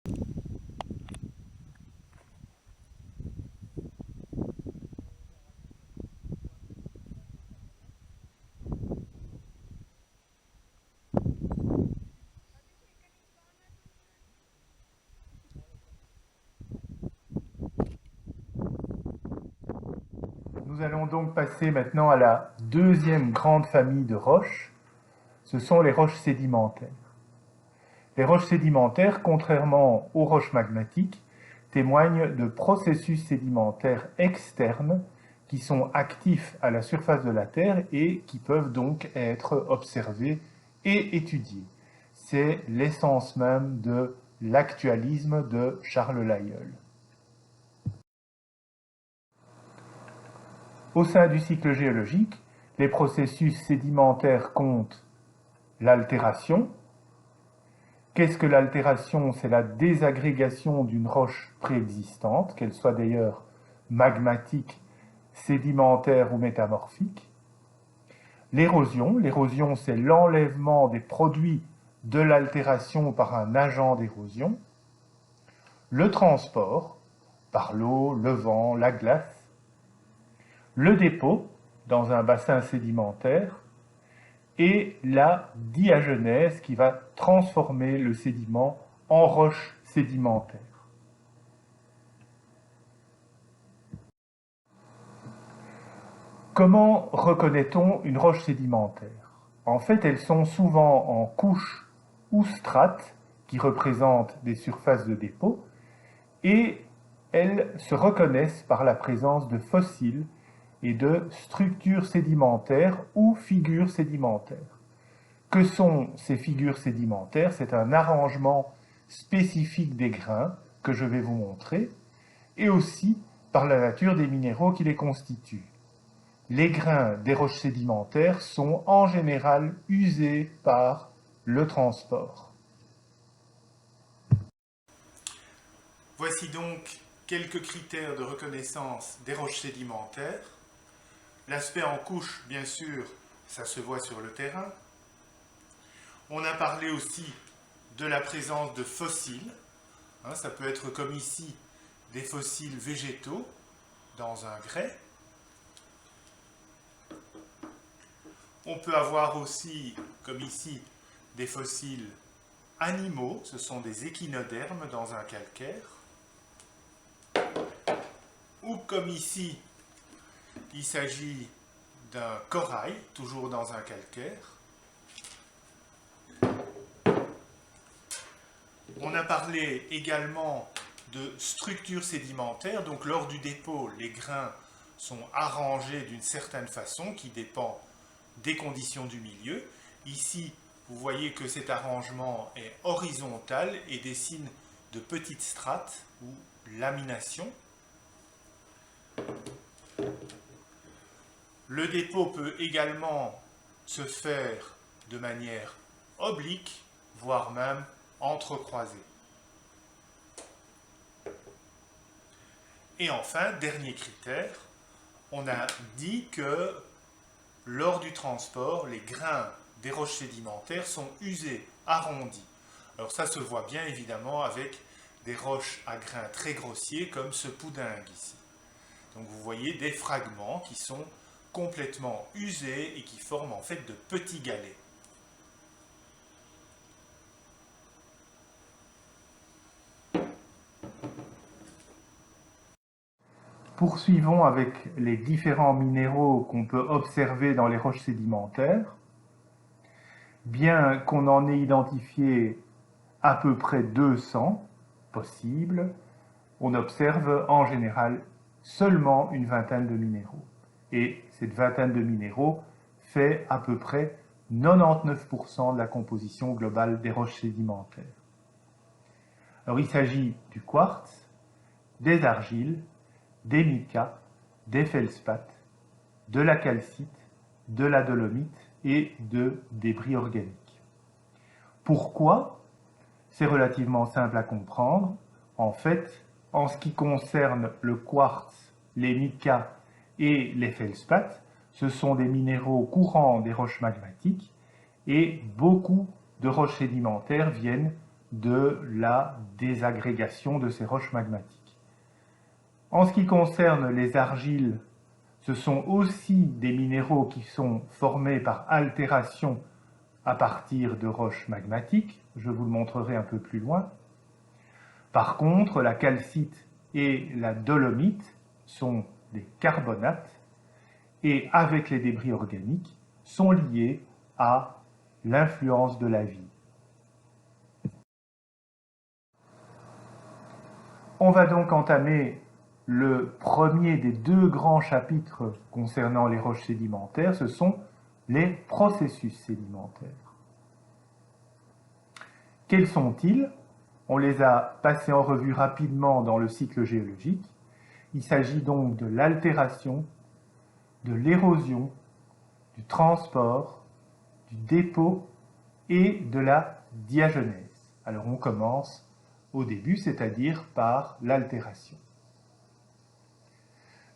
Nous allons donc passer maintenant à la deuxième grande famille de roches. Ce sont les roches sédimentaires. Les roches sédimentaires, contrairement aux roches magmatiques, témoignent de processus sédimentaires externes qui sont actifs à la surface de la Terre et qui peuvent donc être observés et étudiés. C'est l'essence même de l'actualisme de Charles Lyell. Au sein du cycle géologique, les processus sédimentaires comptent l'altération. Qu'est-ce que l'altération? C'est la désagrégation d'une roche préexistante, qu'elle soit d'ailleurs magmatique, sédimentaire ou métamorphique. L'érosion, c'est l'enlèvement des produits de l'altération par un agent d'érosion. Le transport, par l'eau, le vent, la glace. Le dépôt, dans un bassin sédimentaire. Et la diagenèse qui va transformer le sédiment en roche sédimentaire. Comment reconnaît-on une roche sédimentaire? En fait, elles sont souvent en couches ou strates qui représentent des surfaces de dépôt et elles se reconnaissent par la présence de fossiles et de structures sédimentaires ou figures sédimentaires. Que sont ces figures sédimentaires? C'est un arrangement spécifique des grains que je vais vous montrer, et aussi par la nature des minéraux qui les constituent. Les grains des roches sédimentaires sont en général usés par le transport. Voici donc quelques critères de reconnaissance des roches sédimentaires. L'aspect en couche, bien sûr, ça se voit sur le terrain. On a parlé aussi de la présence de fossiles. Ça peut être comme ici des fossiles végétaux dans un grès. On peut avoir aussi, comme ici, des fossiles animaux. Ce sont des échinodermes dans un calcaire. Ou comme ici, il s'agit d'un corail, toujours dans un calcaire. On a parlé également de structures sédimentaires, donc lors du dépôt, les grains sont arrangés d'une certaine façon qui dépend des conditions du milieu. Ici, vous voyez que cet arrangement est horizontal et dessine de petites strates ou laminations. Le dépôt peut également se faire de manière oblique, voire même entrecroisée. Et enfin, dernier critère, on a dit que lors du transport, les grains des roches sédimentaires sont usés, arrondis. Alors ça se voit bien évidemment avec des roches à grains très grossiers comme ce poudingue ici. Donc vous voyez des fragments qui sont complètement usés et qui forment en fait de petits galets. Poursuivons avec les différents minéraux qu'on peut observer dans les roches sédimentaires. Bien qu'on en ait identifié à peu près 200 possibles, on observe en général seulement une vingtaine de minéraux. Et cette vingtaine de minéraux fait à peu près 99% de la composition globale des roches sédimentaires. Alors il s'agit du quartz, des argiles, des micas, des feldspaths, de la calcite, de la dolomite et de débris organiques. Pourquoi? C'est relativement simple à comprendre. En fait, en ce qui concerne le quartz, les micas et les feldspaths, ce sont des minéraux courants des roches magmatiques et beaucoup de roches sédimentaires viennent de la désagrégation de ces roches magmatiques. En ce qui concerne les argiles, ce sont aussi des minéraux qui sont formés par altération à partir de roches magmatiques. Je vous le montrerai un peu plus loin. Par contre, la calcite et la dolomite sont des carbonates et avec les débris organiques sont liés à l'influence de la vie. On va donc entamer le premier des deux grands chapitres concernant les roches sédimentaires, ce sont les processus sédimentaires. Quels sont-ils? On les a passés en revue rapidement dans le cycle géologique. Il s'agit donc de l'altération, de l'érosion, du transport, du dépôt et de la diagenèse. Alors on commence au début, c'est-à-dire par l'altération.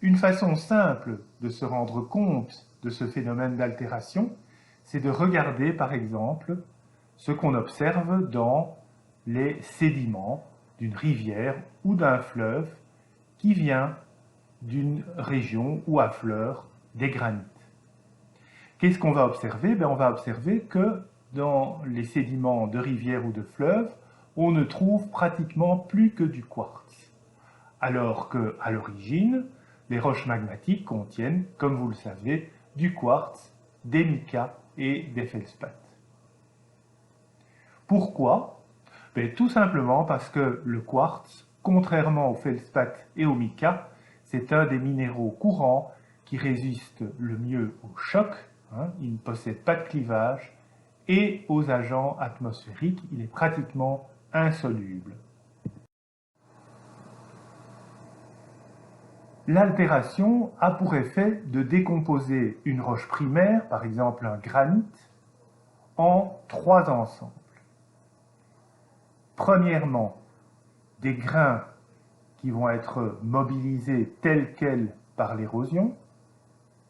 Une façon simple de se rendre compte de ce phénomène d'altération, c'est de regarder par exemple ce qu'on observe dans les sédiments d'une rivière ou d'un fleuve qui vient d'une région où affleurent des granites. Qu'est-ce qu'on va observer? On va observer que dans les sédiments de rivières ou de fleuves, on ne trouve pratiquement plus que du quartz. Alors qu'à l'origine, les roches magmatiques contiennent, comme vous le savez, du quartz, des micas et des feldspaths. Pourquoi? Tout simplement parce que le quartz, contrairement au feldspath et au mica, c'est un des minéraux courants qui résiste le mieux au choc, il ne possède pas de clivage, et aux agents atmosphériques, il est pratiquement insoluble. L'altération a pour effet de décomposer une roche primaire, par exemple un granit, en trois ensembles. Premièrement, des grains qui vont être mobilisés tels quels par l'érosion,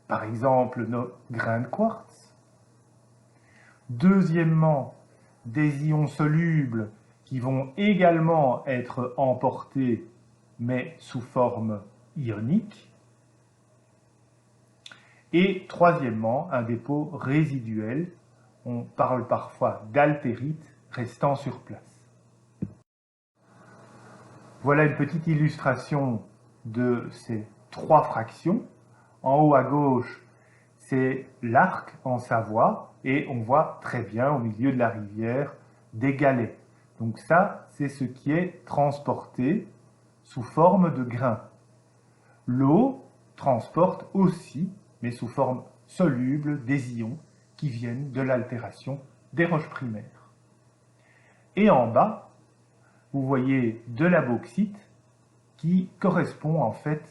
par exemple nos grains de quartz. Deuxièmement, des ions solubles qui vont également être emportés, mais sous forme ionique. Et troisièmement, un dépôt résiduel, on parle parfois d'altérite restant sur place. Voilà une petite illustration de ces trois fractions. En haut à gauche, c'est l'Arc en Savoie, et on voit très bien au milieu de la rivière des galets. Donc ça, c'est ce qui est transporté sous forme de grains. L'eau transporte aussi, mais sous forme soluble, des ions qui viennent de l'altération des roches primaires. Et en bas, vous voyez de la bauxite qui correspond en fait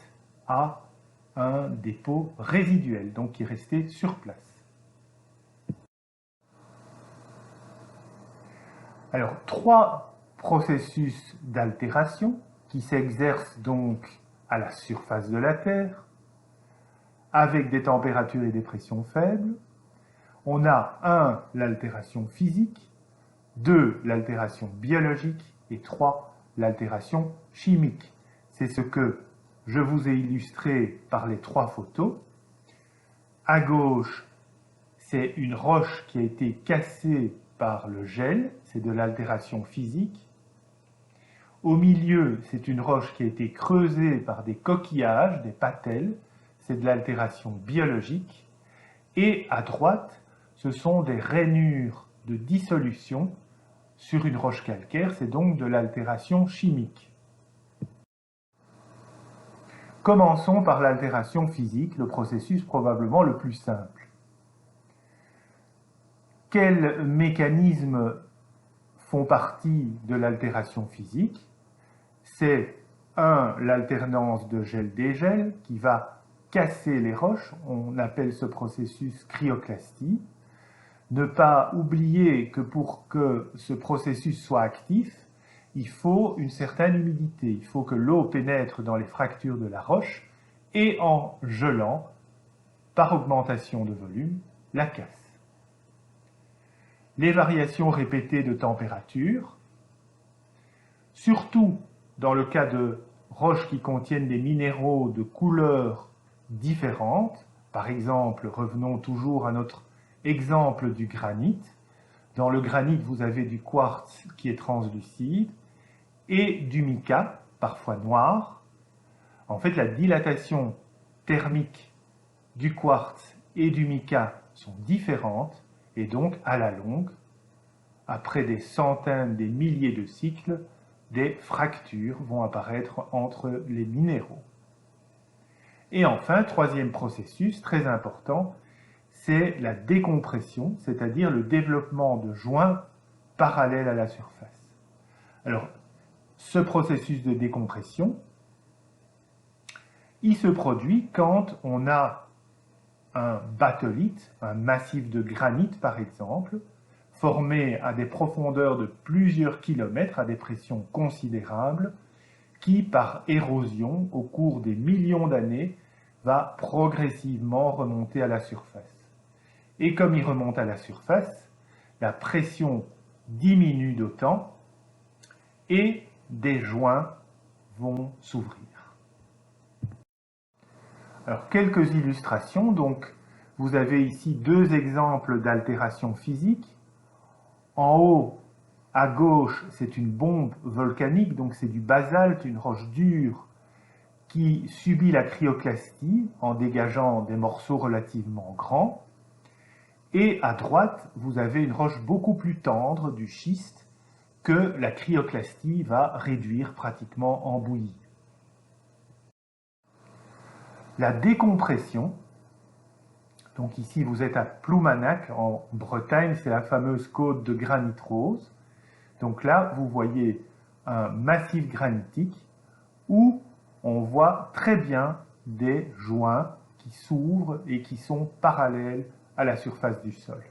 à un dépôt résiduel, donc qui est resté sur place. Alors, trois processus d'altération qui s'exercent donc à la surface de la Terre, avec des températures et des pressions faibles. On a 1, l'altération physique, 2, l'altération biologique, et 3, l'altération chimique. C'est ce que je vous ai illustré par les trois photos. À gauche, c'est une roche qui a été cassée par le gel, c'est de l'altération physique. Au milieu, c'est une roche qui a été creusée par des coquillages, des patelles, c'est de l'altération biologique. Et à droite, ce sont des rainures de dissolution sur une roche calcaire, c'est donc de l'altération chimique. Commençons par l'altération physique, le processus probablement le plus simple. Quels mécanismes font partie de l'altération physique? C'est 1, l'alternance de gel-dégel qui va casser les roches, on appelle ce processus cryoclastie. Ne pas oublier que pour que ce processus soit actif, il faut une certaine humidité, il faut que l'eau pénètre dans les fractures de la roche et en gelant, par augmentation de volume, la casse. Les variations répétées de température, surtout dans le cas de roches qui contiennent des minéraux de couleurs différentes. Par exemple, revenons toujours à notre exemple du granit. Dans le granit, vous avez du quartz qui est translucide et du mica, parfois noir. En fait, la dilatation thermique du quartz et du mica sont différentes et donc, à la longue, après des centaines, des milliers de cycles, des fractures vont apparaître entre les minéraux. Et enfin, troisième processus très important, c'est la décompression, c'est-à-dire le développement de joints parallèles à la surface. Alors, ce processus de décompression, il se produit quand on a un batholite, un massif de granit par exemple, formé à des profondeurs de plusieurs kilomètres, à des pressions considérables, qui, par érosion, au cours des millions d'années, va progressivement remonter à la surface. Et comme il remonte à la surface, la pression diminue d'autant et des joints vont s'ouvrir. Alors, quelques illustrations. Donc, vous avez ici deux exemples d'altération physique. En haut, à gauche, c'est une bombe volcanique, donc c'est du basalte, une roche dure qui subit la cryoclastie en dégageant des morceaux relativement grands. Et à droite, vous avez une roche beaucoup plus tendre, du schiste, que la cryoclastie va réduire pratiquement en bouillie. La décompression, donc ici vous êtes à Ploumanac en Bretagne, c'est la fameuse côte de granit rose. Donc là, vous voyez un massif granitique où on voit très bien des joints qui s'ouvrent et qui sont parallèles à la surface du sol.